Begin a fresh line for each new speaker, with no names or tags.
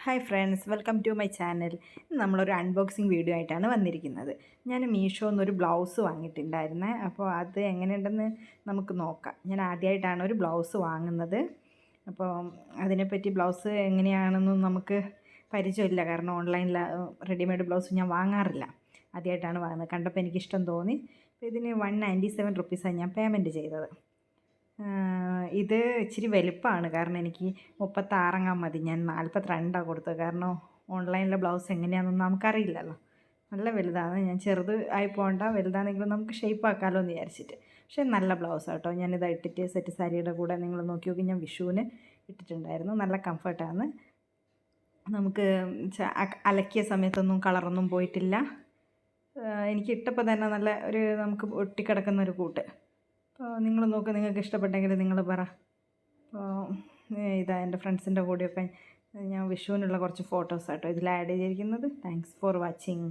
Hi friends, welcome to my channel. നമ്മളൊരു unboxing video ആയിട്ടാണ് വന്നിരിക്കുന്നത്. ഞാൻ മീഷോന്നൊരു ബ്ലൗസ് വാങ്ങിയിട്ടുണ്ടായിരുന്നേ. അപ്പോൾ അത് എങ്ങനെയുണ്ടെന്ന് നമുക്ക് നോക്കാം. ഞാൻ ആദ്യമായിട്ടാണ് ഒരു ബ്ലൗസ് വാങ്ങുന്നത്. അപ്പോൾ അതിനെപ്പറ്റി ബ്ലൗസ് എങ്ങനെയാണെന്നും നമുക്ക് പരിചയമില്ല. കാരണം ഓൺലൈനിൽ റെഡിമെയ്ഡ് ബ്ലൗസ് ഞാൻ വാങ്ങാറില്ല. ആദ്യമായിട്ടാണ് വാങ്ങുന്നത്. കണ്ടപ്പോൾ എനിക്കിഷ്ടം തോന്നി. അപ്പോൾ ഇതിന് 197 റുപ്പീസാണ് ഞാൻ പേയ്മെൻറ്റ് ചെയ്തത്. ഇത് ഇച്ചിരി വലുപ്പമാണ്. കാരണം എനിക്ക് 36 മതി. ഞാൻ 42 കൊടുത്തത്. കാരണം ഓൺലൈനിലെ ബ്ലൗസ് എങ്ങനെയാണെന്നൊന്നും നമുക്കറിയില്ലല്ലോ. നല്ല വലുതാണ്. ഞാൻ ചെറുത് ആയി പോകണ്ട, വലുതാണെങ്കിലും നമുക്ക് ഷേപ്പ് ആക്കാമല്ലോ എന്ന് വിചാരിച്ചിട്ട്. പക്ഷേ നല്ല ബ്ലൗസാണ് കേട്ടോ. ഞാനിത് ഇട്ടിട്ട് സെറ്റ് സാരിയുടെ കൂടെ നിങ്ങൾ നോക്കി നോക്കി, ഞാൻ വിഷുവിന് ഇട്ടിട്ടുണ്ടായിരുന്നു. നല്ല കംഫർട്ടാണ്. നമുക്ക് അലക്കിയ സമയത്തൊന്നും കളറൊന്നും പോയിട്ടില്ല. എനിക്ക് ഇട്ടപ്പോൾ തന്നെ നല്ല ഒരു നമുക്ക് ഒട്ടിക്കിടക്കുന്ന ഒരു കൂട്ട്. അപ്പോൾ നിങ്ങൾ നോക്ക്, നിങ്ങൾക്ക് ഇഷ്ടപ്പെട്ടെങ്കിൽ നിങ്ങൾ പറ. അപ്പോൾ ഇതാ എൻ്റെ ഫ്രണ്ട്സിൻ്റെ കൂടെയൊക്കെ ഞാൻ വിഷുവിനുള്ള കുറച്ച് ഫോട്ടോസാട്ടോ ഇതിൽ ആഡ് ചെയ്തിരിക്കുന്നത്. Thanks for watching.